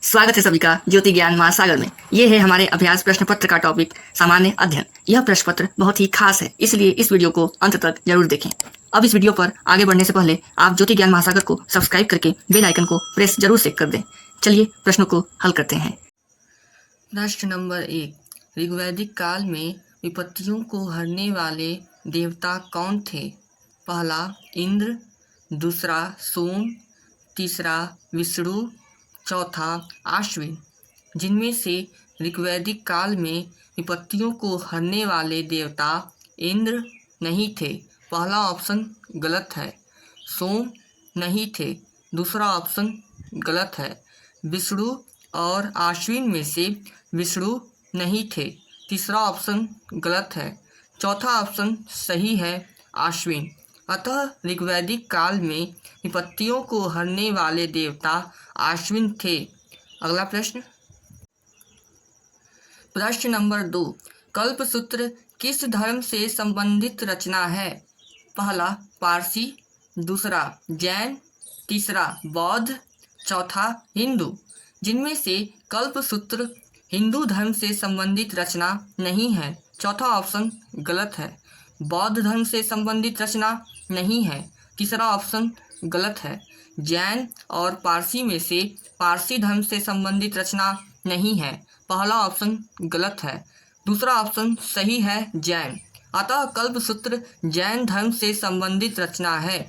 स्वागत है सभी का ज्योति ज्ञान महासागर में। ये है हमारे अभ्यास प्रश्न पत्र का टॉपिक सामान्य अध्ययन। यह प्रश्न पत्र बहुत ही खास है, इसलिए इस वीडियो को अंत तक जरूर देखें। अब इस वीडियो पर आगे बढ़ने से पहले आप ज्योति ज्ञान महासागर को सब्सक्राइब करके बेल आइकन को प्रेस जरूर से कर दें। चलिए प्रश्नों को हल करते हैं। प्रश्न नंबर 1, ऋग्वैदिक काल में विपत्तियों को हरने वाले देवता कौन थे? पहला इंद्र, दूसरा सोम, तीसरा विष्णु, चौथा अश्विन। जिनमें से ऋग्वैदिक काल में विपत्तियों को हरने वाले देवता इंद्र नहीं थे, पहला ऑप्शन गलत है। सोम नहीं थे, दूसरा ऑप्शन गलत है। विष्णु और अश्विन में से विष्णु नहीं थे, तीसरा ऑप्शन गलत है। चौथा ऑप्शन सही है, अश्विन। अतः ऋग्वैदिक काल में विपत्तियों को हरने वाले देवता अश्विन थे। अगला प्रश्न, प्रश्न नंबर 2, कल्पसूत्र किस धर्म से संबंधित रचना है? पहला पारसी, दूसरा जैन, तीसरा बौद्ध, चौथा हिंदू। जिनमें से कल्पसूत्र हिंदू धर्म से संबंधित रचना नहीं है, चौथा ऑप्शन गलत है। बौद्ध धर्म से संबंधित रचना नहीं है, तीसरा ऑप्शन गलत है। जैन और पारसी में से पारसी धर्म से संबंधित रचना नहीं है, पहला ऑप्शन गलत है, दूसरा ऑप्शन सही है, जैन। अतः कल्पसूत्र जैन धर्म से संबंधित रचना है।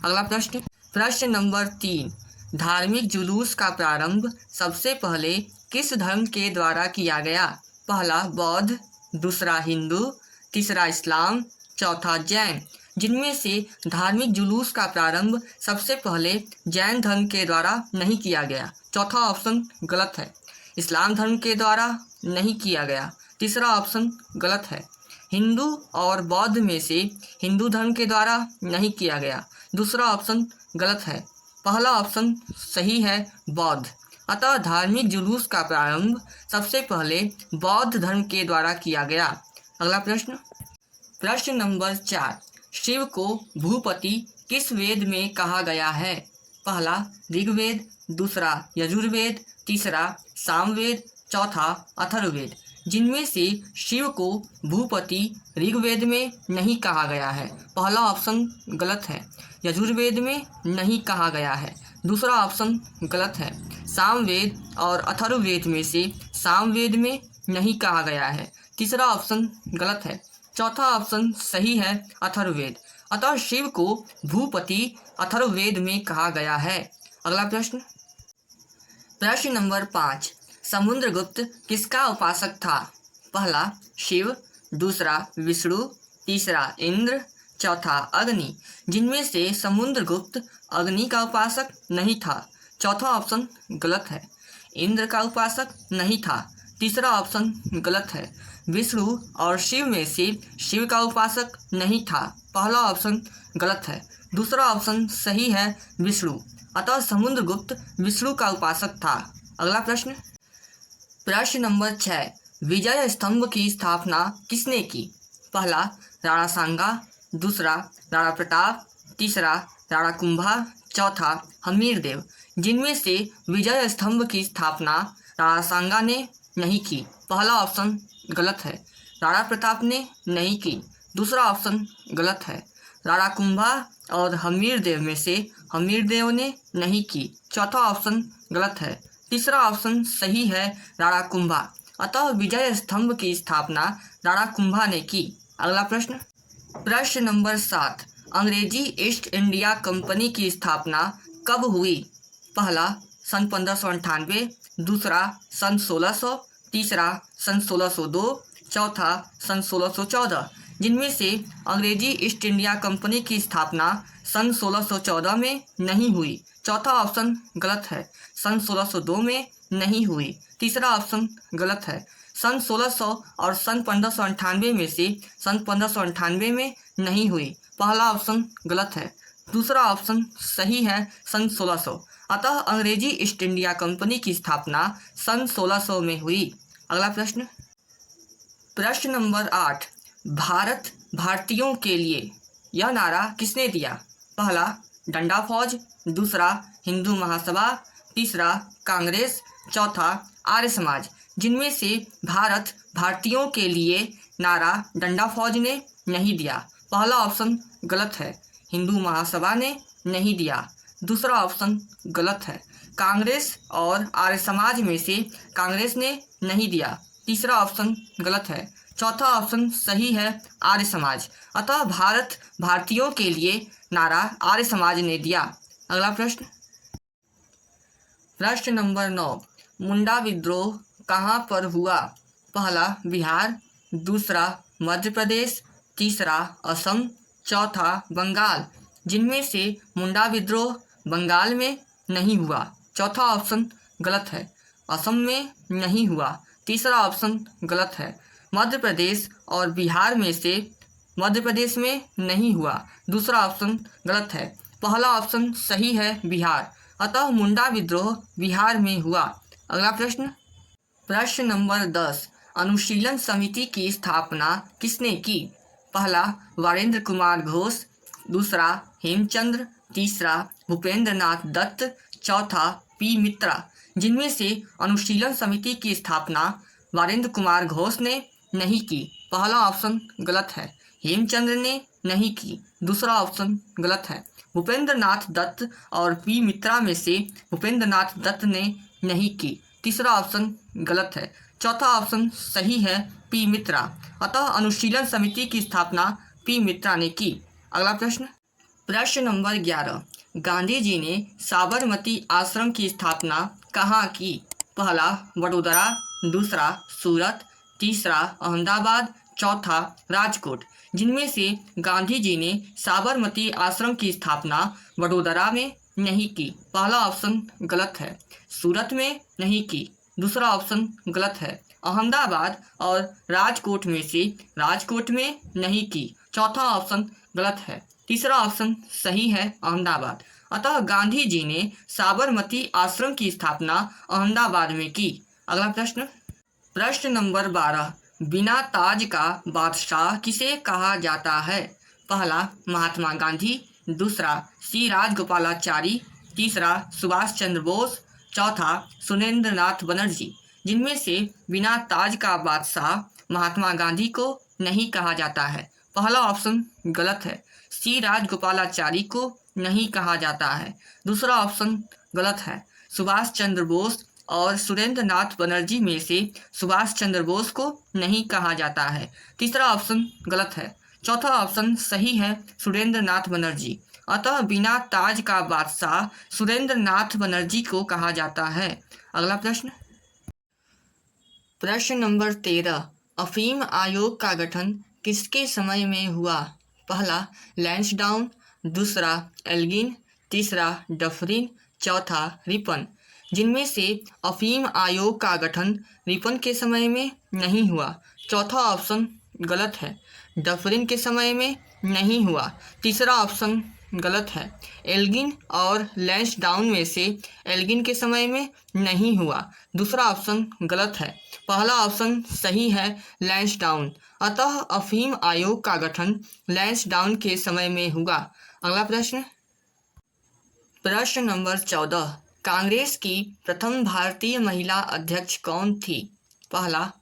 अगला प्रश्न, प्रश्न नंबर 3, धार्मिक जुलूस का प्रारंभ सबसे पहले किस धर्म के द्वारा किया गया? पहला बौद्ध, दूसरा हिंदू, तीसरा इस्लाम, चौथा जैन। जिनमें से धार्मिक जुलूस का प्रारंभ सबसे पहले जैन धर्म के द्वारा नहीं किया गया, चौथा ऑप्शन गलत है। इस्लाम धर्म के द्वारा नहीं किया गया, तीसरा ऑप्शन गलत है। हिंदू और बौद्ध में से हिंदू धर्म के द्वारा नहीं किया गया, दूसरा ऑप्शन गलत है, पहला ऑप्शन सही है, बौद्ध। अतः धार्मिक जुलूस का प्रारंभ सबसे पहले बौद्ध धर्म के द्वारा किया गया। अगला प्रश्न, प्रश्न नंबर 4, शिव को भूपति किस वेद में कहा गया है? पहला ऋग्वेद, दूसरा यजुर्वेद, तीसरा सामवेद, चौथा अथर्ववेद। जिनमें से शिव को भूपति ऋग्वेद में नहीं कहा गया है, पहला ऑप्शन गलत है। यजुर्वेद में नहीं कहा गया है, दूसरा ऑप्शन गलत है। सामवेद और अथर्ववेद में से सामवेद में नहीं कहा गया है, तीसरा ऑप्शन गलत है, चौथा ऑप्शन सही है, अथर्ववेद। अतः शिव को भूपति अथर्ववेद में कहा गया है। अगला प्रश्न, प्रश्न नंबर 5, समुद्रगुप्त किसका उपासक था? पहला शिव, दूसरा विष्णु, तीसरा इंद्र, चौथा अग्नि। जिनमें से समुद्रगुप्त अग्नि का उपासक नहीं था, चौथा ऑप्शन गलत है। इंद्र का उपासक नहीं था, तीसरा ऑप्शन गलत है। विष्णु और शिव में से शिव का उपासक नहीं था, पहला ऑप्शन गलत है, दूसरा ऑप्शन सही है, विष्णु। अतः समुद्रगुप्त विष्णु का उपासक था। अगला प्रश्न, प्रश्न नंबर 6, विजय स्तंभ की स्थापना किसने की? पहला राणा सांगा, दूसरा राणा प्रताप, तीसरा राणा कुंभा, चौथा हमीरदेव। जिनमें से विजय स्तंभ की स्थापना राणा सांगा ने नहीं की, पहला ऑप्शन गलत है। राणा प्रताप ने नहीं की, दूसरा ऑप्शन गलत है। राणा कुंभा और हमीरदेव में से हमीरदेव ने नहीं की, चौथा ऑप्शन गलत है, तीसरा ऑप्शन सही है, राणा कुंभा। अतः विजय स्तंभ की स्थापना राणा कुंभा ने की। अगला प्रश्न, प्रश्न नंबर 7, अंग्रेजी ईस्ट इंडिया कंपनी की स्थापना कब हुई? पहला सन 1598, दूसरा सन 1600, तीसरा सन 1602, चौथा सन 1614। जिनमें से अंग्रेजी ईस्ट इंडिया कंपनी की स्थापना सन 1614 में नहीं हुई, चौथा ऑप्शन गलत है। सन 1602 में नहीं हुई, तीसरा ऑप्शन गलत है। सन 1600 और सन 1598 में से सन 1598 में नहीं हुई, पहला ऑप्शन गलत है, दूसरा ऑप्शन सही है, सन 1600। अतः अंग्रेजी ईस्ट इंडिया कंपनी की स्थापना सन 1600 में हुई। अगला प्रश्न, प्रश्न नंबर 8, भारत भारतीयों के लिए यह नारा किसने दिया? पहला डंडा फौज, दूसरा हिंदू महासभा, तीसरा कांग्रेस, चौथा आर्य समाज, जिनमें से भारत भारतीयों के लिए नारा डंडा फौज ने नहीं दिया। पहला ऑप्शन गलत है। हिंदू महासभा ने नहीं दिया। दूसरा ऑप्शन गलत है। कांग्रेस और आर्य समाज में से कांग्रेस ने नहीं दिया। तीसरा ऑप्शन गलत है। चौथा ऑप्शन सही है, आर्य समाज। अतः भारत भारतीयों के लिए नारा आर्य समाज ने दिया। अगला प्रश्न, प्रश्न नंबर 9, मुंडा विद्रोह कहाँ पर हुआ? पहला बिहार, दूसरा मध्य प्रदेश, तीसरा असम, चौथा बंगाल। जिनमें से मुंडा विद्रोह बंगाल में नहीं हुआ। चौथा ऑप्शन गलत है। असम में नहीं हुआ। तीसरा ऑप्शन गलत है। मध्य प्रदेश और बिहार में से मध्य प्रदेश में नहीं हुआ। दूसरा ऑप्शन गलत है। पहला ऑप्शन सही है, बिहार। अतः मुंडा विद्रोह बिहार में हुआ। अगला प्रश्न, प्रश्न नंबर 10, अनुशीलन समिति की स्थापना किसने की? पहला वीरेंद्र कुमार घोष, दूसरा हेमचंद्र, तीसरा भूपेंद्र नाथ दत्त, चौथा पी मित्रा। जिनमें से अनुशीलन समिति की स्थापना वीरेंद्र कुमार घोष ने नहीं की। पहला ऑप्शन गलत है। हेमचंद्र ने नहीं की। दूसरा ऑप्शन गलत है। भूपेंद्र नाथ दत्त और पी मित्रा में से भूपेंद्र नाथ दत्त ने नहीं की। तीसरा ऑप्शन गलत है। चौथा ऑप्शन सही है, पी मित्रा। अतः अनुशीलन समिति की स्थापना पी मित्रा ने की। अगला प्रश्न, प्रश्न नंबर 11, गांधी जी ने साबरमती आश्रम की स्थापना कहाँ की? पहला वडोदरा, दूसरा सूरत, तीसरा अहमदाबाद, चौथा राजकोट। जिनमें से गांधी जी ने साबरमती आश्रम की स्थापना वडोदरा में नहीं की। पहला ऑप्शन गलत है। सूरत में नहीं की। दूसरा ऑप्शन गलत है। अहमदाबाद और राजकोट में से राजकोट में नहीं की। चौथा ऑप्शन गलत है। तीसरा ऑप्शन सही है, अहमदाबाद। अतः गांधी जी ने साबरमती आश्रम की स्थापना अहमदाबाद में की। अगला प्रश्न, प्रश्न नंबर 12, बिना ताज का बादशाह किसे कहा जाता है? पहला महात्मा गांधी, दूसरा सी राजगोपालाचारी, तीसरा सुभाष चंद्र बोस, चौथा सुरेंद्र नाथ बनर्जी। जिनमें से बिना ताज का बादशाह महात्मा गांधी को नहीं कहा जाता है। पहला ऑप्शन गलत है। सी राजगोपालाचारी को नहीं कहा जाता है। दूसरा ऑप्शन गलत है। सुभाष चंद्र बोस और सुरेंद्र नाथ बनर्जी में से सुभाष चंद्र बोस को नहीं कहा जाता है। तीसरा ऑप्शन गलत है। चौथा ऑप्शन सही है, सुरेंद्र नाथ बनर्जी। अतः बिना ताज का बादशाह सुरेंद्र नाथ बनर्जी को कहा जाता है। अगला प्रश्न, प्रश्न नंबर 13, अफीम आयोग का गठन किसके समय में हुआ? पहला लैंसडाउन, दूसरा एल्गिन, तीसरा डफरिन, चौथा रिपन। जिनमें से अफीम आयोग का गठन रिपन के समय में नहीं हुआ। चौथा ऑप्शन गलत है। डफरिन के समय में नहीं हुआ। तीसरा ऑप्शन गलत है। एल्गिन और लैंसडाउन में से एल्गिन के समय में नहीं हुआ। दूसरा ऑप्शन गलत है। पहला ऑप्शन सही है, लैंसडाउन। अतः अफीम आयोग का गठन लैंसडाउन के समय में हुआ। अगला प्रश्न, प्रश्न नंबर 14, कांग्रेस की प्रथम भारतीय महिला अध्यक्ष कौन थी? पहला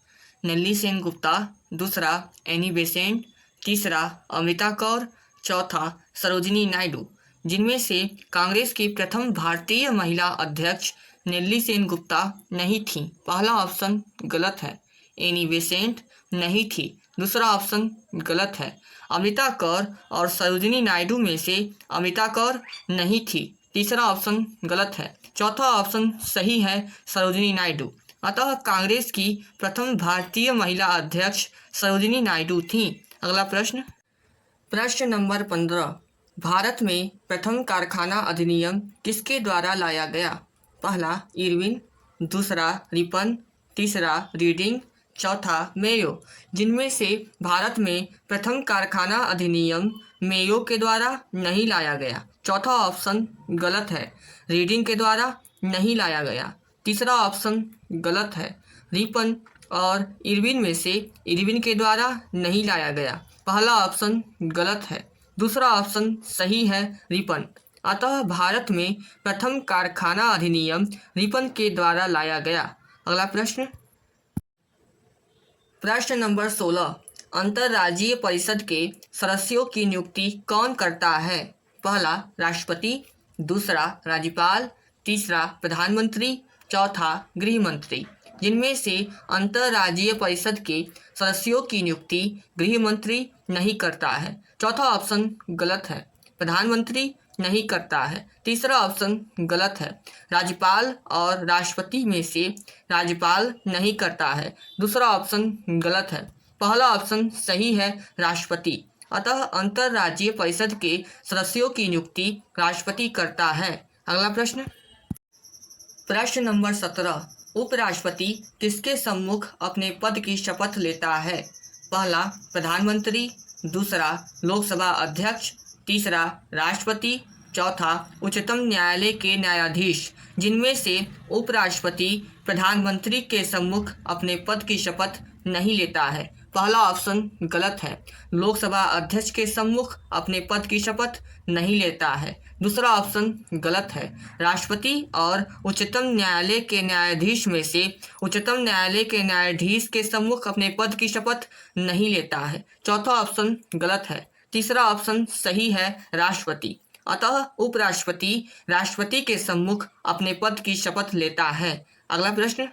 नेल्ली सेनगुप्ता, दूसरा एनी बेसेंट, तीसरा अमृता कौर, चौथा सरोजिनी नायडू। जिनमें से कांग्रेस की प्रथम भारतीय महिला अध्यक्ष नेल्ली सेनगुप्ता नहीं थी। पहला ऑप्शन गलत है। एनी बेसेंट नहीं थी। दूसरा ऑप्शन गलत है। अमृता कौर और सरोजिनी नायडू में से अमृता कौर नहीं थी। तीसरा ऑप्शन गलत है। चौथा ऑप्शन सही है, सरोजिनी नायडू। अतः कांग्रेस की प्रथम भारतीय महिला अध्यक्ष सरोजिनी नायडू थी। अगला प्रश्न, प्रश्न नंबर 15, भारत में प्रथम कारखाना अधिनियम किसके द्वारा लाया गया? पहला इरविन, दूसरा रिपन, तीसरा रीडिंग, चौथा मेयो। जिनमें से भारत में प्रथम कारखाना अधिनियम मेयो के द्वारा नहीं लाया गया। चौथा ऑप्शन गलत है। रीडिंग के द्वारा नहीं लाया गया। तीसरा ऑप्शन गलत है। रिपन और इरविन में से इरविन के द्वारा नहीं लाया गया। पहला ऑप्शन गलत है। दूसरा ऑप्शन सही है, रिपन। अतः भारत में प्रथम कारखाना अधिनियम रिपन के द्वारा लाया गया। अगला प्रश्न, प्रश्न नंबर 16, अंतर्राज्यीय परिषद के सदस्यों की नियुक्ति कौन करता है? पहला राष्ट्रपति, दूसरा राज्यपाल, तीसरा प्रधानमंत्री, चौथा गृह मंत्री। जिनमें से अंतर्राज्यीय परिषद के सदस्यों की नियुक्ति गृह मंत्री नहीं करता है। चौथा ऑप्शन गलत है, प्रधानमंत्री नहीं करता है। तीसरा ऑप्शन गलत है, राज्यपाल और राष्ट्रपति में से राज्यपाल नहीं करता है। दूसरा ऑप्शन गलत है, पहला ऑप्शन सही है, राष्ट्रपति। अतः अंतर्राज्यीय परिषद के सदस्यों की नियुक्ति राष्ट्रपति करता है। अगला प्रश्न, प्रश्न नंबर 17, उपराष्ट्रपति किसके सम्मुख अपने पद की शपथ लेता है? पहला प्रधानमंत्री, दूसरा लोकसभा अध्यक्ष, तीसरा राष्ट्रपति, चौथा उच्चतम न्यायालय के न्यायाधीश। जिनमें से उपराष्ट्रपति प्रधानमंत्री के सम्मुख अपने पद की शपथ नहीं लेता है। पहला ऑप्शन गलत है, लोकसभा अध्यक्ष के सम्मुख अपने पद की शपथ नहीं लेता है। दूसरा ऑप्शन गलत है, राष्ट्रपति और उच्चतम न्यायालय के न्यायाधीश में से उच्चतम न्यायालय के न्यायाधीश के सम्मुख अपने पद की शपथ नहीं लेता है। चौथा ऑप्शन गलत है, तीसरा ऑप्शन सही है, राष्ट्रपति। अतः उपराष्ट्रपति राष्ट्रपति के सम्मुख अपने पद की शपथ लेता है। अगला प्रश्न,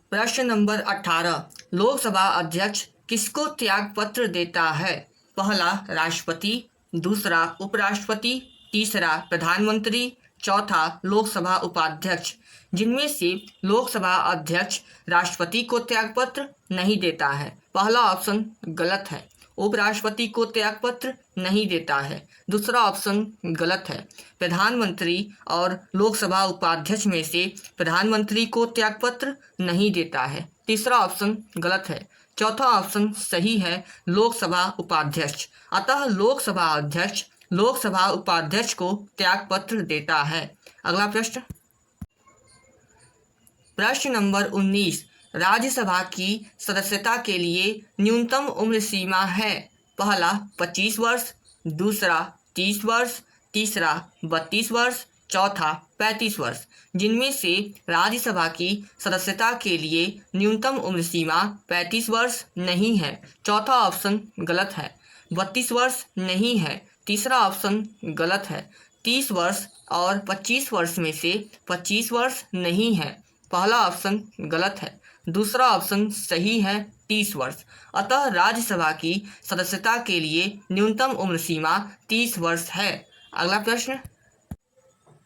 प्रश्न नंबर 18, लोकसभा अध्यक्ष किसको त्याग पत्र देता है? पहला राष्ट्रपति, दूसरा उपराष्ट्रपति, तीसरा प्रधानमंत्री, चौथा लोकसभा उपाध्यक्ष। जिनमें से लोकसभा अध्यक्ष राष्ट्रपति को त्यागपत्र नहीं देता है। पहला ऑप्शन गलत है, उपराष्ट्रपति को त्यागपत्र नहीं देता है। दूसरा ऑप्शन गलत है, प्रधानमंत्री और लोकसभा उपाध्यक्ष में से प्रधानमंत्री को त्यागपत्र नहीं देता है। तीसरा ऑप्शन गलत है। चौथा ऑप्शन सही है, लोकसभा उपाध्यक्ष। अतः लोकसभा अध्यक्ष लोकसभा उपाध्यक्ष को त्यागपत्र देता है। अगला प्रश्न, प्रश्न नंबर 19, राज्यसभा की सदस्यता के लिए न्यूनतम उम्र सीमा है? पहला 25 वर्ष, दूसरा 30 वर्ष, तीसरा 32 वर्ष, चौथा 35 वर्ष। जिनमें से राज्यसभा की सदस्यता के लिए न्यूनतम उम्र सीमा 35 वर्ष नहीं है। चौथा ऑप्शन गलत है, 32 वर्ष नहीं है। तीसरा ऑप्शन गलत है, 30 वर्ष और 25 वर्ष में से 25 वर्ष नहीं है। पहला ऑप्शन गलत है, दूसरा ऑप्शन सही है, 30 वर्ष। अतः राज्यसभा की सदस्यता के लिए न्यूनतम उम्र सीमा 30 वर्ष है। अगला प्रश्न,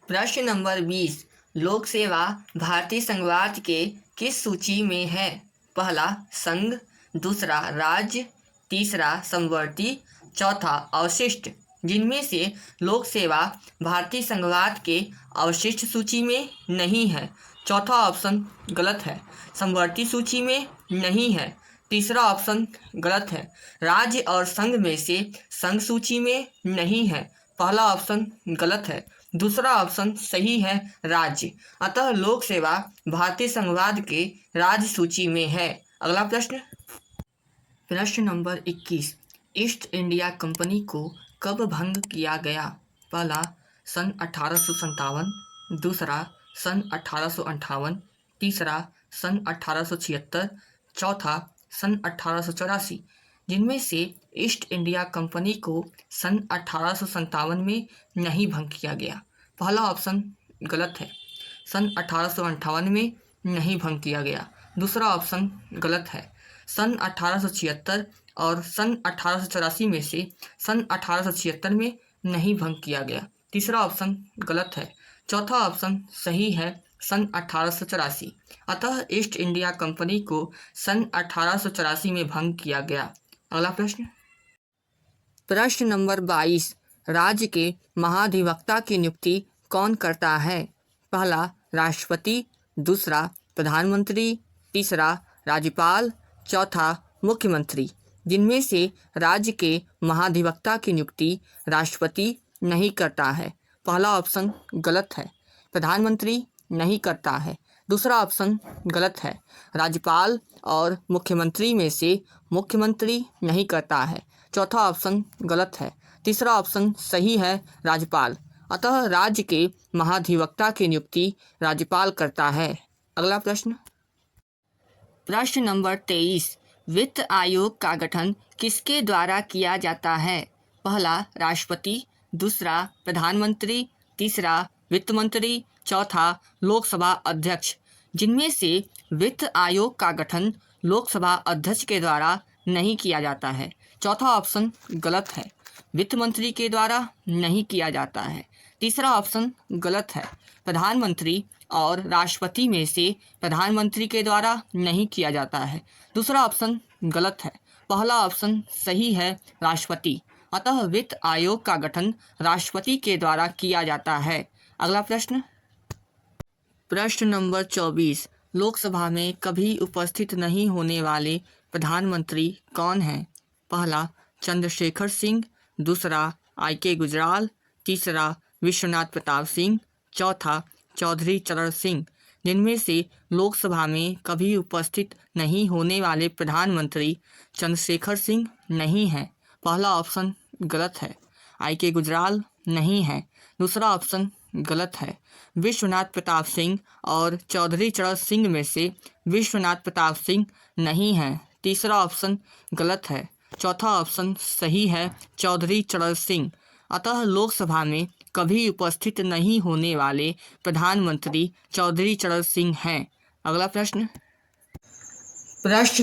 प्रश्न नंबर 20, लोक सेवा भारतीय संघवाद के किस सूची में है? पहला संघ, दूसरा राज्य, तीसरा समवर्ती, चौथा अवशिष्ट। जिनमें से लोक सेवा भारतीय संघवाद के अवशिष्ट सूची में नहीं है। चौथा ऑप्शन गलत है, समवर्ती सूची में नहीं है। तीसरा ऑप्शन गलत है, राज्य और संघ में से संघ सूची में नहीं है। पहला ऑप्शन गलत है, दूसरा ऑप्शन सही है, राज्य। अतः लोक सेवा भारतीय संघवाद के राज्य सूची में है। अगला प्रश्न, प्रश्न नंबर 21, ईस्ट इंडिया कंपनी को कब भंग किया गया? पहला सन 1857, दूसरा सन 1858, तीसरा सन 1876, चौथा सन 1884। जिनमें से ईस्ट इंडिया कंपनी को सन 1857 में नहीं भंग किया गया। पहला ऑप्शन गलत है, सन 1858 में नहीं भंग किया गया। दूसरा ऑप्शन गलत है, सन 1876 और सन 1884 में से सन 1876 में नहीं भंग किया गया। तीसरा ऑप्शन गलत है। चौथा ऑप्शन सही है, सन 1884। अतः ईस्ट इंडिया कंपनी को सन 1884 में भंग किया गया। अगला प्रश्न, प्रश्न नंबर 22, राज्य के महाधिवक्ता की नियुक्ति कौन करता है? पहला राष्ट्रपति, दूसरा प्रधानमंत्री, तीसरा राज्यपाल, चौथा मुख्यमंत्री। जिनमें से राज्य के महाधिवक्ता की नियुक्ति राष्ट्रपति नहीं करता है। पहला ऑप्शन गलत है, प्रधानमंत्री नहीं करता है। दूसरा ऑप्शन गलत है, राज्यपाल और मुख्यमंत्री में से मुख्यमंत्री नहीं करता है। चौथा ऑप्शन गलत है, तीसरा ऑप्शन सही है राज्यपाल। अतः राज्य के महाधिवक्ता की नियुक्ति राज्यपाल करता है। अगला प्रश्न नंबर 23, वित्त आयोग का गठन किसके द्वारा किया जाता है? पहला राष्ट्रपति, दूसरा प्रधानमंत्री, तीसरा वित्त मंत्री, चौथा लोकसभा अध्यक्ष। जिनमें से वित्त आयोग का गठन लोकसभा अध्यक्ष के द्वारा नहीं किया जाता है। चौथा ऑप्शन गलत है, वित्त मंत्री के द्वारा नहीं किया जाता है। तीसरा ऑप्शन गलत है, प्रधानमंत्री और राष्ट्रपति में से प्रधानमंत्री के द्वारा नहीं किया जाता है। दूसरा ऑप्शन गलत है, पहला ऑप्शन सही है, राष्ट्रपति। अतः वित्त आयोग का गठन राष्ट्रपति के द्वारा किया जाता है। अगला प्रश्न नंबर 24, लोकसभा में कभी उपस्थित नहीं होने वाले प्रधानमंत्री कौन हैं? पहला चंद्रशेखर सिंह, दूसरा I.K. गुजराल, तीसरा विश्वनाथ प्रताप सिंह, चौथा चौधरी चरण सिंह। जिनमें से लोकसभा में कभी उपस्थित नहीं होने वाले प्रधानमंत्री चंद्रशेखर सिंह नहीं हैं। पहला ऑप्शन गलत है, I.K. गुजराल नहीं है। दूसरा ऑप्शन गलत है, विश्वनाथ प्रताप सिंह और चौधरी चरण सिंह में से विश्वनाथ प्रताप सिंह नहीं हैं। तीसरा ऑप्शन गलत है। चौथा ऑप्शन सही है, चौधरी चरण सिंह। अतः लोकसभा में कभी उपस्थित नहीं होने वाले प्रधानमंत्री चौधरी चरण सिंह हैं। अगला प्रश्न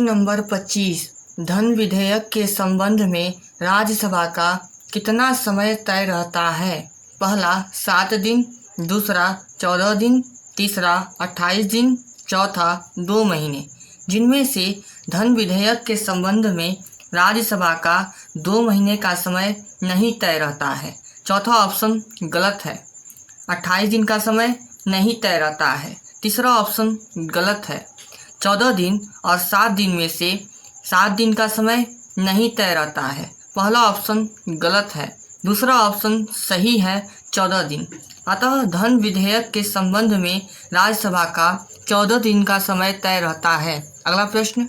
नंबर 25, धन विधेयक के संबंध में राज्यसभा का कितना समय तय रहता है? पहला 7 दिन, दूसरा 14 दिन, तीसरा 28 दिन, चौथा 2 महीने। जिनमें से धन विधेयक के संबंध में राज्यसभा का 2 महीने का समय नहीं तय रहता है। चौथा ऑप्शन गलत है, 28 दिन का समय नहीं तय रहता है। तीसरा ऑप्शन गलत है, 14 दिन और 7 दिन में से 7 दिन का समय नहीं तय रहता है। पहला ऑप्शन गलत है, दूसरा ऑप्शन सही है, 14 दिन। अतः धन विधेयक के संबंध में राज्यसभा का 14 दिन का समय तय रहता है। अगला प्रश्न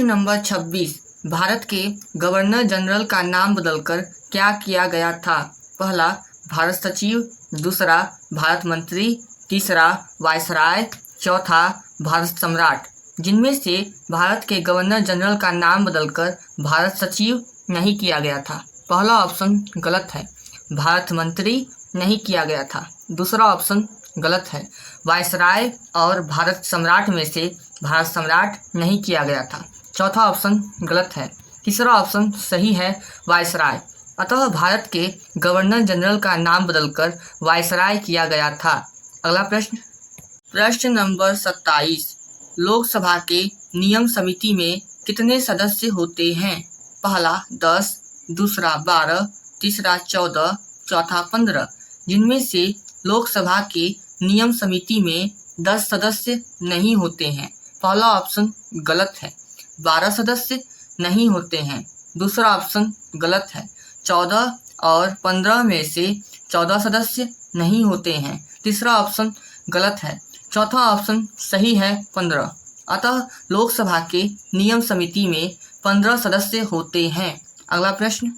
नंबर 26, भारत के गवर्नर जनरल का नाम बदलकर क्या किया गया था? पहला भारत सचिव, दूसरा भारत मंत्री, तीसरा वायसराय, चौथा भारत सम्राट। जिनमें से भारत के गवर्नर जनरल का नाम बदलकर भारत सचिव नहीं किया गया था। पहला ऑप्शन गलत है, भारत मंत्री नहीं किया गया था। दूसरा ऑप्शन गलत है, वायसराय और भारत सम्राट में से भारत सम्राट नहीं किया गया था। चौथा ऑप्शन गलत है। तीसरा ऑप्शन सही है, वायसराय। अतः भारत के गवर्नर जनरल का नाम बदलकर वायसराय किया गया था। अगला प्रश्न नंबर 27, लोकसभा के नियम समिति में कितने सदस्य होते हैं? पहला 10, दूसरा 12, तीसरा 14, चौथा 15। जिनमें से लोकसभा के नियम समिति में 10 सदस्य नहीं होते हैं। पहला ऑप्शन गलत है, 12 सदस्य नहीं होते हैं। दूसरा ऑप्शन गलत है, 14 और 15 में से 14 सदस्य नहीं होते हैं। तीसरा ऑप्शन गलत है। चौथा ऑप्शन सही है, 15। अतः लोकसभा के नियम समिति में 15 सदस्य होते हैं। अगला प्रश्न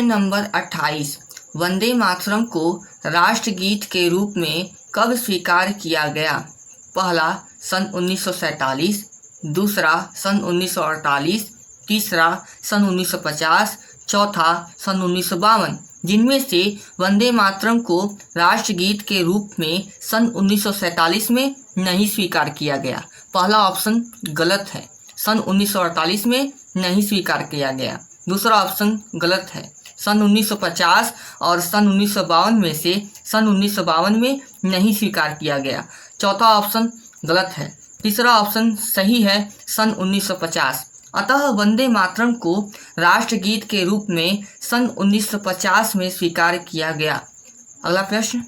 नंबर 28, वंदे मातरम को राष्ट्रगीत के रूप में कब स्वीकार किया गया? पहला सन 1947, दूसरा सन 1948, तीसरा सन 1950, चौथा सन 1952। जिनमें से वंदे मातरम को राष्ट्रगीत के रूप में सन 1947 में नहीं स्वीकार किया गया। पहला ऑप्शन गलत है, सन 1948 में नहीं स्वीकार किया गया। दूसरा ऑप्शन गलत है, सन 1950 और सन 1952 में से सन 1952 में नहीं स्वीकार किया गया। चौथा ऑप्शन गलत है। तीसरा ऑप्शन सही है, सन 1950। अतः वंदे मातरम को राष्ट्रगीत के रूप में सन 1950 में स्वीकार किया गया। अगला प्रश्न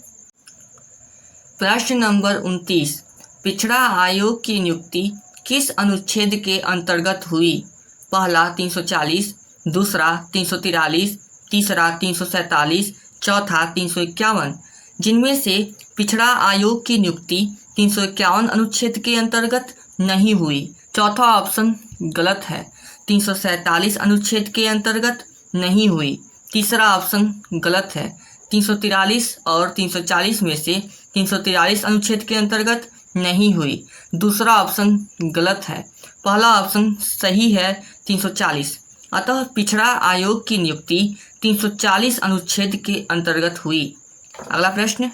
नंबर 29, पिछड़ा आयोग की नियुक्ति किस अनुच्छेद के अंतर्गत हुई? पहला 340, दूसरा 343, तीसरा 347, चौथा 351। जिनमें से पिछड़ा आयोग की नियुक्ति 351 अनुच्छेद के अंतर्गत नहीं हुई। चौथा ऑप्शन गलत है, 347 अनुच्छेद के अंतर्गत नहीं हुई। तीसरा ऑप्शन गलत है। 343 और 340 में से 343 अनुच्छेद के अंतर्गत नहीं हुई। दूसरा ऑप्शन गलत है। पहला ऑप्शन सही है 340। अतः पिछड़ा आयोग की नियुक्ति 340 अनुच्छेद के अंतर्गत हुई। अगला प्रश्न,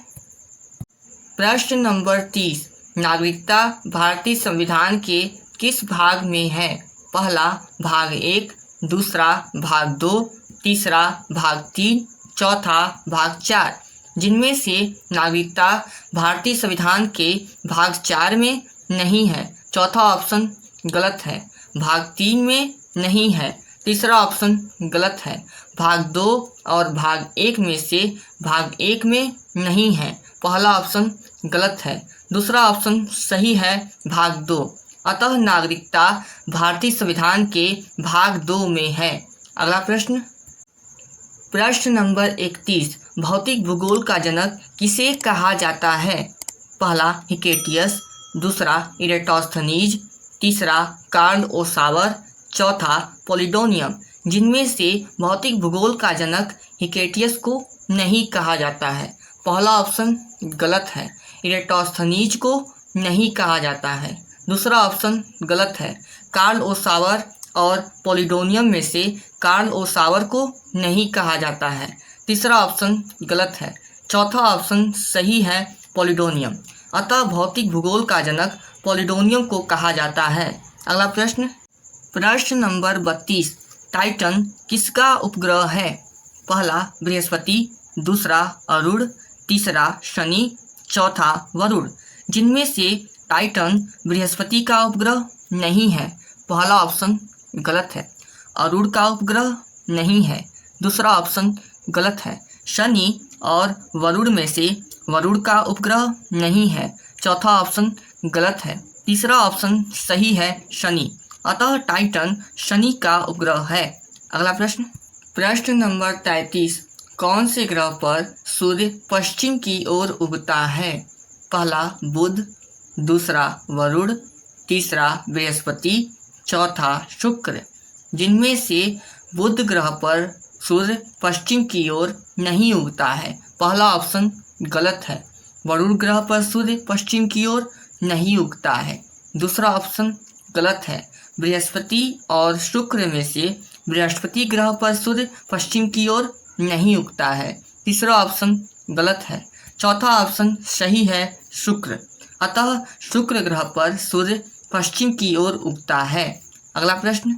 प्रश्न नंबर 30। नागरिकता भारतीय संविधान के किस भाग में है? पहला भाग 1, दूसरा भाग 2, तीसरा भाग 3, चौथा भाग 4। जिनमें से नागरिकता भारतीय संविधान के भाग 4 में नहीं है। चौथा ऑप्शन गलत है। भाग 3 में नहीं है। तीसरा ऑप्शन गलत है। भाग 2 और भाग 1 में से भाग 1 में नहीं है। पहला ऑप्शन गलत है। दूसरा ऑप्शन सही है, भाग 2। अतः नागरिकता भारतीय संविधान के भाग 2 में है। अगला प्रश्न, प्रश्न नंबर 31। भौतिक भूगोल का जनक किसे कहा जाता है? पहला हिकेटियस, दूसरा इरेटोस्थनीज, तीसरा कार्ल ओसावर, चौथा पोलिडोनियम। जिनमें से भौतिक भूगोल का जनक हिकेटियस को नहीं कहा जाता है। पहला ऑप्शन गलत है। इरेटोस्थनीज को नहीं कहा जाता है। दूसरा ऑप्शन गलत है। कार्ल ओसावर और पोलिडोनियम में से कार्ल ओसावर को नहीं कहा जाता है। तीसरा ऑप्शन गलत है। चौथा ऑप्शन सही है, पोलिडोनियम। अतः भौतिक भूगोल का जनक पोलिडोनियम को कहा जाता है। अगला प्रश्न, प्रश्न नंबर 32। टाइटन किसका उपग्रह है? पहला बृहस्पति, दूसरा अरुण, तीसरा शनि, चौथा वरुण। जिनमें से टाइटन बृहस्पति का उपग्रह नहीं है। पहला ऑप्शन गलत है। अरुण का उपग्रह नहीं है। दूसरा ऑप्शन गलत है। शनि और वरुण में से वरुण का उपग्रह नहीं है। चौथा ऑप्शन गलत है। तीसरा ऑप्शन सही है, शनि। अतः टाइटन शनि का उपग्रह है। अगला प्रश्न, प्रश्न नंबर 33। कौन से ग्रह पर सूर्य पश्चिम की ओर उगता है? पहला बुध, दूसरा वरुण, तीसरा बृहस्पति, चौथा शुक्र। जिनमें से बुध ग्रह पर सूर्य पश्चिम की ओर नहीं उगता है। पहला ऑप्शन गलत है। वरुण ग्रह पर सूर्य पश्चिम की ओर नहीं उगता है। दूसरा ऑप्शन गलत है। बृहस्पति और शुक्र में से बृहस्पति ग्रह पर सूर्य पश्चिम की ओर नहीं उगता है। तीसरा ऑप्शन गलत है। चौथा ऑप्शन सही है, शुक्र। अतः शुक्र ग्रह पर सूर्य पश्चिम की ओर उगता है। अगला प्रश्न,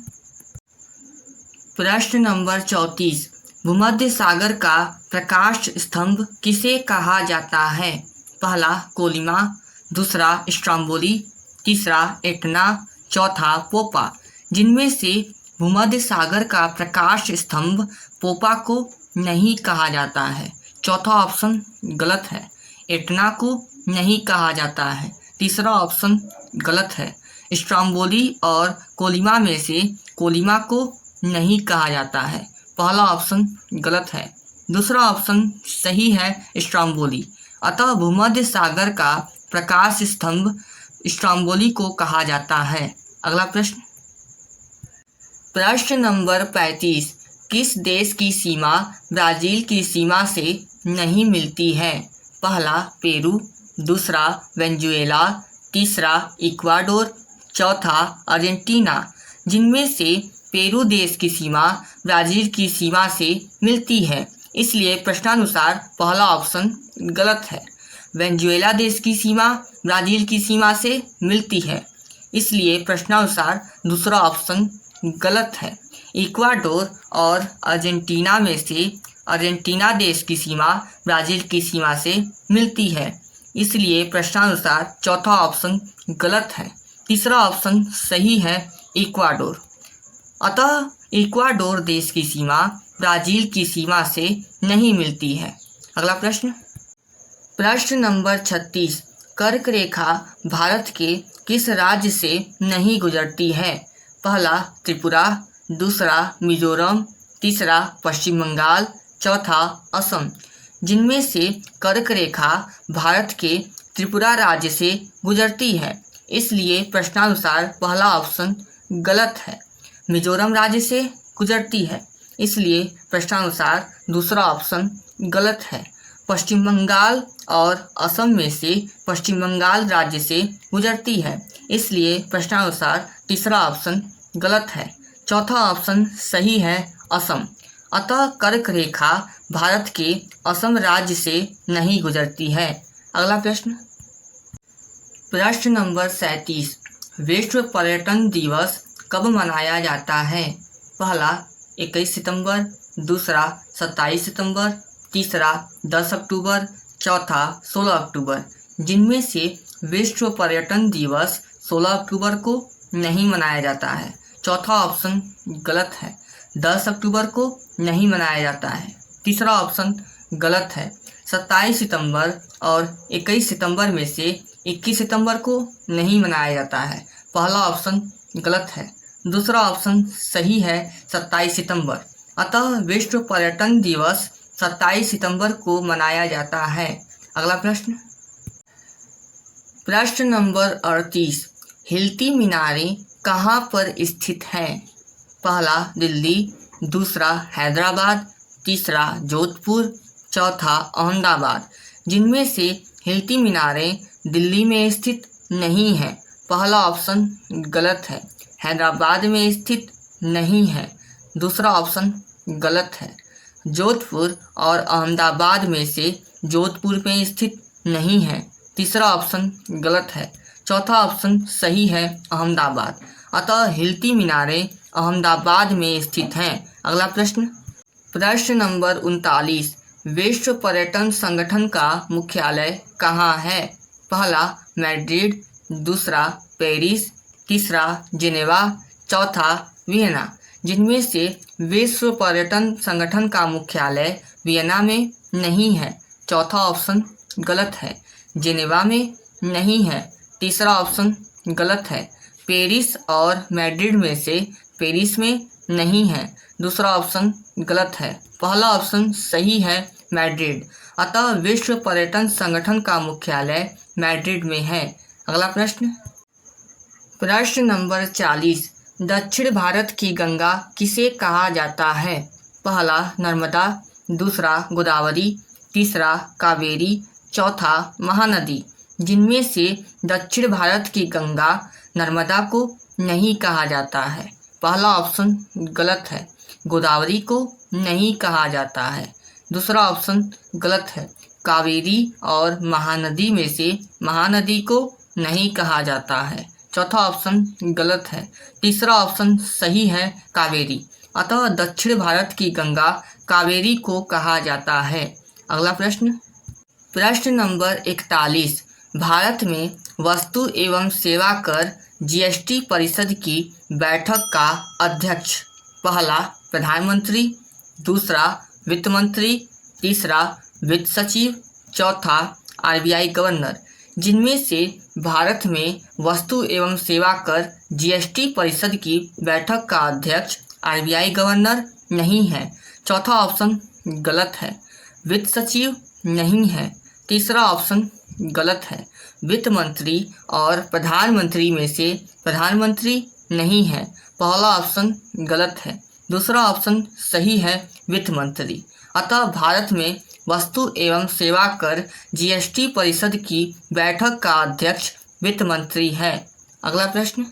प्रश्न नंबर 34। भूमध्य सागर का प्रकाश स्तंभ किसे कहा जाता है? पहला कोलिमा, दूसरा स्ट्रोम्बोली, तीसरा एटना, चौथा पोपा। जिनमें से भूमध्य सागर का प्रकाश स्तंभ पोपा को नहीं कहा जाता है। चौथा ऑप्शन गलत है। एटना को नहीं कहा जाता है। तीसरा ऑप्शन गलत है। स्ट्रोम्बोली और कोलिमा में से कोलिमा को नहीं कहा जाता है। पहला ऑप्शन गलत है। दूसरा ऑप्शन सही है, स्ट्रोम्बोली। अतः भूमध्य सागर का प्रकाश स्तंभ स्ट्रोम्बोली को कहा जाता है। अगला प्रश्न, प्रश्न नंबर 35। किस देश की सीमा ब्राज़ील की सीमा से नहीं मिलती है? पहला पेरू, दूसरा वेनेजुएला, तीसरा इक्वाडोर, चौथा अर्जेंटीना। जिनमें से पेरू देश की सीमा ब्राज़ील की सीमा से मिलती है, इसलिए प्रश्नानुसार पहला ऑप्शन गलत है। वेनेजुएला देश की सीमा ब्राज़ील की सीमा से मिलती है, इसलिए प्रश्नानुसार दूसरा ऑप्शन गलत है। इक्वाडोर और अर्जेंटीना में से अर्जेंटीना देश की सीमा ब्राज़ील की सीमा से मिलती है, इसलिए प्रश्नानुसार चौथा ऑप्शन गलत है। तीसरा ऑप्शन सही है, इक्वाडोर। अतः इक्वाडोर देश की सीमा ब्राज़ील की सीमा से नहीं मिलती है। अगला प्रश्न, प्रश्न नंबर 36। कर्क रेखा भारत के किस राज्य से नहीं गुजरती है? पहला त्रिपुरा, दूसरा मिजोरम, तीसरा पश्चिम बंगाल, चौथा असम। जिनमें से कर्क रेखा भारत के त्रिपुरा राज्य से गुजरती है, इसलिए प्रश्नानुसार पहला ऑप्शन गलत है। मिजोरम राज्य से गुजरती है, इसलिए प्रश्नानुसार दूसरा ऑप्शन गलत है। पश्चिम बंगाल और असम में से पश्चिम बंगाल राज्य से गुजरती है, इसलिए प्रश्नानुसार तीसरा ऑप्शन गलत है। चौथा ऑप्शन सही है, असम। अतः कर्क रेखा भारत के असम राज्य से नहीं गुजरती है। अगला प्रश्न, प्रश्न नंबर 37, विश्व पर्यटन दिवस कब मनाया जाता है? पहला 21 सितंबर, दूसरा 27 सितंबर, तीसरा 10 अक्टूबर, चौथा 16 अक्टूबर। जिनमें से विश्व पर्यटन दिवस 16 अक्टूबर को नहीं मनाया जाता है। चौथा ऑप्शन गलत है, 10 अक्टूबर को नहीं मनाया जाता है। तीसरा ऑप्शन गलत है, 27 सितंबर और 21 सितंबर में से 21 सितंबर को नहीं मनाया जाता है। पहला ऑप्शन गलत है, दूसरा ऑप्शन सही है, 27 सितंबर। अतः विश्व पर्यटन दिवस 27 सितंबर को मनाया जाता है। अगला प्रश्न, प्रश्न नंबर 38, हिलती मीनारें कहाँ पर स्थित हैं? पहला दिल्ली, दूसरा हैदराबाद, तीसरा जोधपुर, चौथा अहमदाबाद। जिनमें से हिलती मीनारें दिल्ली में स्थित नहीं है। पहला ऑप्शन गलत है, हैदराबाद में स्थित नहीं है। दूसरा ऑप्शन गलत है, जोधपुर और अहमदाबाद में से जोधपुर में स्थित नहीं है। तीसरा ऑप्शन गलत है। चौथा ऑप्शन सही है, अहमदाबाद। अतः हिलती मीनारें अहमदाबाद में स्थित हैं। अगला प्रश्न, प्रश्न नंबर 39, विश्व पर्यटन संगठन का मुख्यालय कहाँ है? पहला मैड्रिड, दूसरा पेरिस, तीसरा जिनेवा, चौथा वियना। जिनमें से विश्व पर्यटन संगठन का मुख्यालय वियना में नहीं है। चौथा ऑप्शन गलत है, जिनेवा में नहीं है। तीसरा ऑप्शन गलत है, पेरिस और मैड्रिड में से पेरिस में नहीं है। दूसरा ऑप्शन गलत है, पहला ऑप्शन सही है, मैड्रिड। अतः विश्व पर्यटन संगठन का मुख्यालय मैड्रिड में है। अगला प्रश्न, प्रश्न नंबर 40, दक्षिण भारत की गंगा किसे कहा जाता है? पहला नर्मदा, दूसरा गोदावरी, तीसरा कावेरी, चौथा महानदी। जिनमें से दक्षिण भारत की गंगा नर्मदा को नहीं कहा जाता है। पहला ऑप्शन गलत है, गोदावरी को नहीं कहा जाता है। दूसरा ऑप्शन गलत है, कावेरी और महानदी में से महानदी को नहीं कहा जाता है। चौथा ऑप्शन गलत है। तीसरा ऑप्शन सही है, कावेरी। अतः दक्षिण भारत की गंगा कावेरी को कहा जाता है। अगला प्रश्न, प्रश्न नंबर 41, भारत में वस्तु एवं सेवा कर जीएसटी परिषद की बैठक का अध्यक्ष? पहला प्रधानमंत्री, दूसरा वित्त मंत्री, तीसरा वित्त सचिव, चौथा आरबीआई गवर्नर। जिनमें से भारत में वस्तु एवं सेवा कर जीएसटी परिषद की बैठक का अध्यक्ष आरबीआई गवर्नर नहीं है। चौथा ऑप्शन गलत है, वित्त सचिव नहीं है। तीसरा ऑप्शन गलत है, वित्त मंत्री और प्रधानमंत्री में से प्रधानमंत्री नहीं है। पहला ऑप्शन गलत है। दूसरा ऑप्शन सही है, वित्त मंत्री। अतः भारत में वस्तु एवं सेवा कर जीएसटी परिषद की बैठक का अध्यक्ष वित्त मंत्री है। अगला प्रश्न,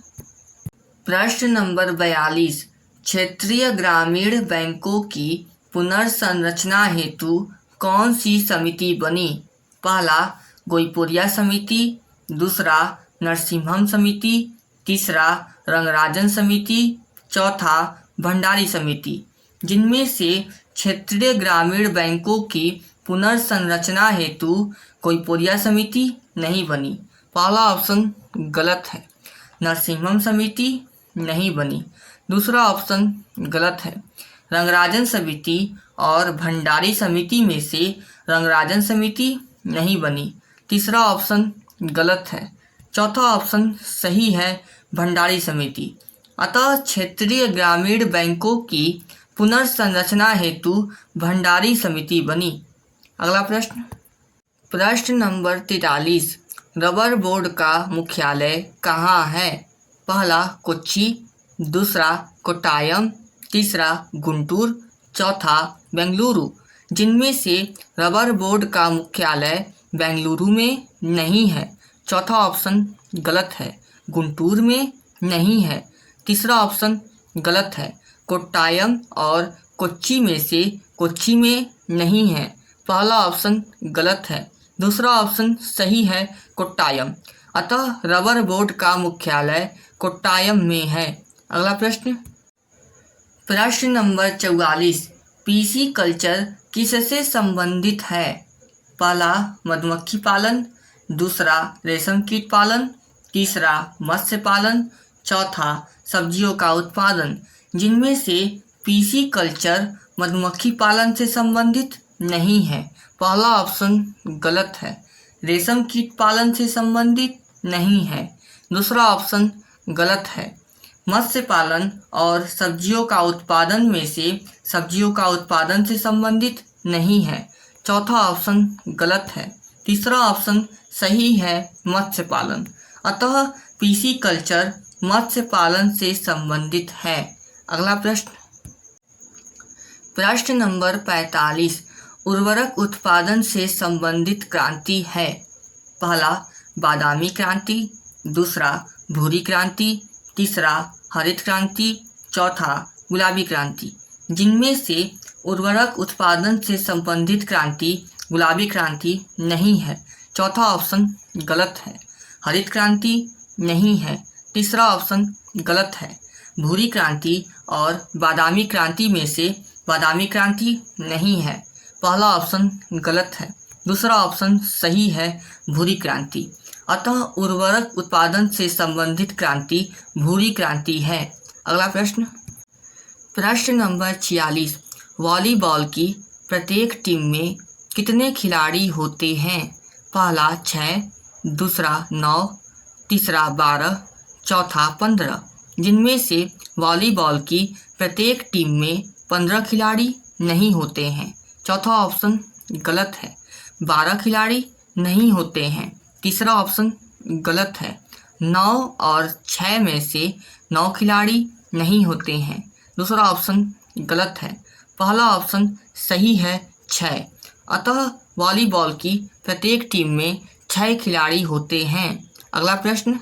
प्रश्न नंबर 42, क्षेत्रीय ग्रामीण बैंकों की पुनर्संरचना हेतु कौन सी समिति बनी? पहला गोईपुरिया समिति, दूसरा नरसिम्हम समिति, तीसरा रंगराजन समिति, चौथा भंडारी समिति। जिनमें से क्षेत्रीय ग्रामीण बैंकों की पुनर्संरचना हेतु गोईपुरिया समिति नहीं बनी। पहला ऑप्शन गलत है, नरसिम्हम समिति नहीं बनी। दूसरा ऑप्शन गलत है, रंगराजन समिति और भंडारी समिति में से रंगराजन समिति नहीं बनी। तीसरा ऑप्शन गलत है। चौथा ऑप्शन सही है, भंडारी समिति। अतः क्षेत्रीय ग्रामीण बैंकों की पुनर्संरचना हेतु भंडारी समिति बनी। अगला प्रश्न, प्रश्न नंबर 43, रबर बोर्ड का मुख्यालय कहाँ है? पहला कोच्चि, दूसरा कोट्टायम, तीसरा गुंटूर, चौथा बेंगलुरु। जिनमें से रबर बोर्ड का मुख्यालय बेंगलुरु में नहीं है। चौथा ऑप्शन गलत है, गुंटूर में नहीं है। तीसरा ऑप्शन गलत है, कोट्टायम और कोच्चि में से कोच्चि में नहीं है। पहला ऑप्शन गलत है, दूसरा ऑप्शन सही है, कोट्टायम। अतः रबर बोर्ड का मुख्यालय कोट्टायम में है। अगला प्रश्न, प्रश्न नंबर 44, पीसी कल्चर किससे संबंधित है? पहला मधुमक्खी पालन, दूसरा रेशम कीट पालन, तीसरा मत्स्य पालन, चौथा सब्जियों का उत्पादन। जिनमें से पीसी कल्चर मधुमक्खी पालन से संबंधित नहीं है। पहला ऑप्शन गलत है, रेशम कीट पालन से संबंधित नहीं है। दूसरा ऑप्शन गलत है, मत्स्य पालन और सब्जियों का उत्पादन में से सब्जियों का उत्पादन से संबंधित नहीं है। चौथा ऑप्शन गलत है। तीसरा ऑप्शन सही है, मत्स्य पालन। अतः पीसी कल्चर मत्स्य पालन से संबंधित है। अगला प्रश्न, प्रश्न नंबर 45, उर्वरक उत्पादन से संबंधित क्रांति है। पहला बादामी क्रांति, दूसरा भूरी क्रांति, तीसरा हरित क्रांति, चौथा गुलाबी क्रांति। जिनमें से उर्वरक उत्पादन से संबंधित क्रांति गुलाबी क्रांति नहीं है। चौथा ऑप्शन गलत है, हरित क्रांति नहीं है। तीसरा ऑप्शन गलत है, भूरी क्रांति और बादामी क्रांति में से बादामी क्रांति नहीं है। पहला ऑप्शन गलत है, दूसरा ऑप्शन सही है, भूरी क्रांति। अतः उर्वरक उत्पादन से संबंधित क्रांति भूरी क्रांति है। अगला प्रश्न, प्रश्न नंबर 46, वॉलीबॉल की प्रत्येक टीम में कितने खिलाड़ी होते हैं? पहला 6, दूसरा 9, तीसरा 12, चौथा 15। जिनमें से वॉलीबॉल की प्रत्येक टीम में 15 खिलाड़ी नहीं होते हैं। चौथा ऑप्शन गलत है, 12 खिलाड़ी नहीं होते हैं। तीसरा ऑप्शन गलत है, 9 और 6 में से 9 खिलाड़ी नहीं होते हैं। दूसरा ऑप्शन गलत है, पहला ऑप्शन सही है, 6। अतः वॉलीबॉल की प्रत्येक टीम में 6 खिलाड़ी होते हैं। अगला प्रश्न,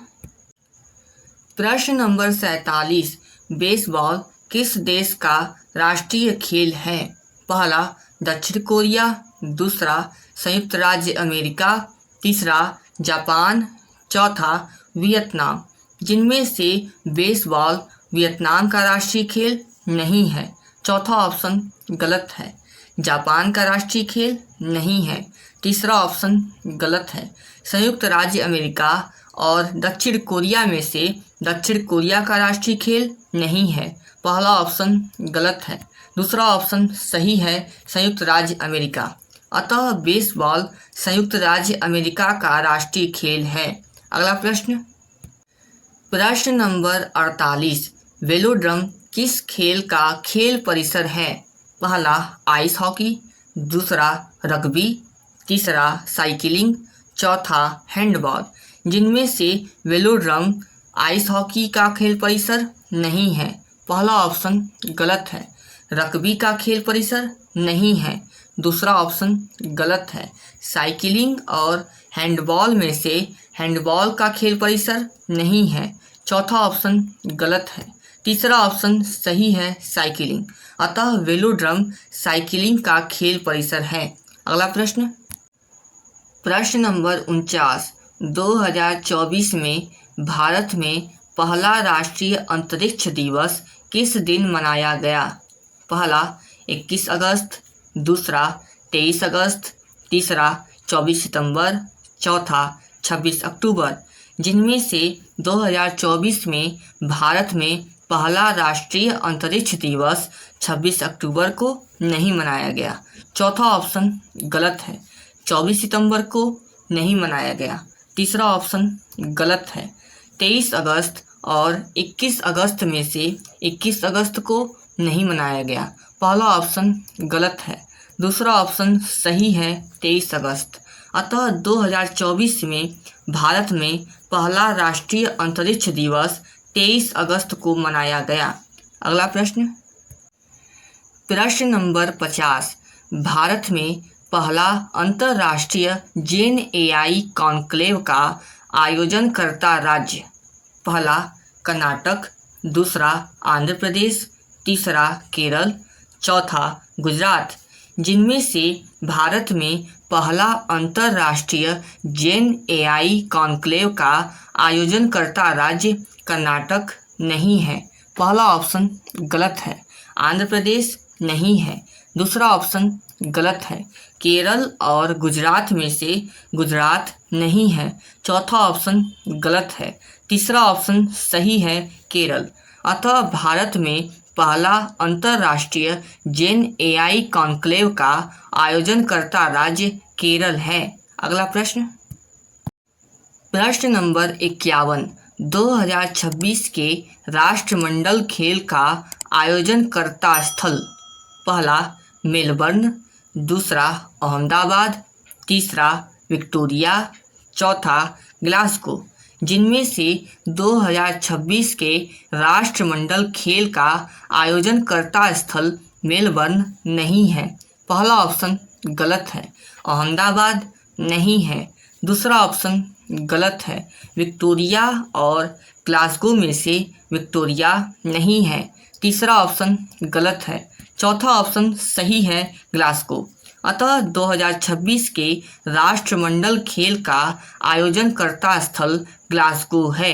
प्रश्न नंबर 47, बेसबॉल किस देश का राष्ट्रीय खेल है? पहला दक्षिण कोरिया, दूसरा संयुक्त राज्य अमेरिका, तीसरा जापान, चौथा वियतनाम। जिनमें से बेसबॉल वियतनाम का राष्ट्रीय खेल नहीं है। चौथा ऑप्शन गलत है, जापान का राष्ट्रीय खेल नहीं है। तीसरा ऑप्शन गलत है, संयुक्त राज्य अमेरिका और दक्षिण कोरिया में से दक्षिण कोरिया का राष्ट्रीय खेल नहीं है। पहला ऑप्शन गलत है, दूसरा ऑप्शन सही है, संयुक्त राज्य अमेरिका। अतः बेसबॉल संयुक्त राज्य अमेरिका का राष्ट्रीय खेल है। अगला प्रश्न, प्रश्न नंबर 48, वेलोड्रम किस खेल का खेल परिसर है? पहला आइस हॉकी, दूसरा रग्बी, तीसरा साइकिलिंग, चौथा हैंडबॉल। जिनमें से वेलोड्रम आइस हॉकी का खेल परिसर नहीं है। पहला ऑप्शन गलत है, रग्बी का खेल परिसर नहीं है। दूसरा ऑप्शन गलत है, साइकिलिंग और हैंडबॉल में से हैंडबॉल का खेल परिसर नहीं है। चौथा ऑप्शन गलत है। तीसरा ऑप्शन सही है, साइकिलिंग। अतः वेलोड्रम साइकिलिंग का खेल परिसर है। अगला प्रश्न, प्रश्न नंबर 49, 2024 में भारत में पहला राष्ट्रीय अंतरिक्ष दिवस किस दिन मनाया गया? पहला 21 अगस्त, दूसरा 23 अगस्त, तीसरा 24 सितंबर, चौथा 26 अक्टूबर। जिनमें से 2024 में भारत में पहला राष्ट्रीय अंतरिक्ष दिवस 26 अक्टूबर को नहीं मनाया गया। चौथा ऑप्शन गलत है, 24 सितंबर को नहीं मनाया गया। तीसरा ऑप्शन गलत है, 23 अगस्त और 21 अगस्त में से 21 अगस्त को नहीं मनाया गया। पहला ऑप्शन गलत है, दूसरा ऑप्शन सही है, 23 अगस्त। अतः 2024 में भारत में पहला राष्ट्रीय अंतरिक्ष दिवस 23 अगस्त को मनाया गया? अगला प्रश्न, प्रश्न नंबर 50, भारत में पहला अंतर्राष्ट्रीय जेन एआई कॉन्क्लेव का आयोजन करता राज्य? पहला कर्नाटक, दूसरा आंध्र प्रदेश, तीसरा केरल, चौथा गुजरात। जिनमें से भारत में पहला अंतर्राष्ट्रीय जेन एआई कॉन्क्लेव का आयोजन करता राज्य कर्नाटक नहीं है। पहला ऑप्शन गलत है। आंध्र प्रदेश नहीं है। दूसरा ऑप्शन गलत है। केरल और गुजरात में से गुजरात नहीं है। चौथा ऑप्शन गलत है। तीसरा ऑप्शन सही है, केरल। अतः भारत में पहला अंतर्राष्ट्रीय जेन एआई कॉन्क्लेव का आयोजन करता राज्य केरल है। अगला प्रश्न, प्रश्न नंबर 51, 2026 के राष्ट्रमंडल खेल का आयोजन करता स्थल? पहला मेलबर्न, दूसरा अहमदाबाद, तीसरा विक्टोरिया, चौथा ग्लासगो। जिनमें से 2026 के राष्ट्रमंडल खेल का आयोजन करता स्थल मेलबर्न नहीं है। पहला ऑप्शन गलत है। अहमदाबाद नहीं है। दूसरा ऑप्शन गलत है। विक्टोरिया और ग्लासगो में से विक्टोरिया नहीं है। तीसरा ऑप्शन गलत है। चौथा ऑप्शन सही है, ग्लासगो। अतः 2026 के राष्ट्रमंडल खेल का आयोजन करता स्थल ग्लासगो है।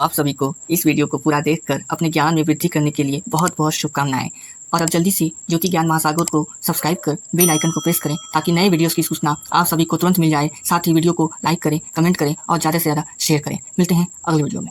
आप सभी को इस वीडियो को पूरा देखकर अपने ज्ञान में वृद्धि करने के लिए बहुत बहुत शुभकामनाएं। और अब जल्दी से ज्योति ज्ञान महासागर को सब्सक्राइब कर बेल आइकन को प्रेस करें ताकि नए वीडियोस की सूचना आप सभी को तुरंत मिल जाए। साथ ही वीडियो को लाइक करें, कमेंट करें और ज़्यादा से ज़्यादा शेयर करें। मिलते हैं अगले वीडियो में।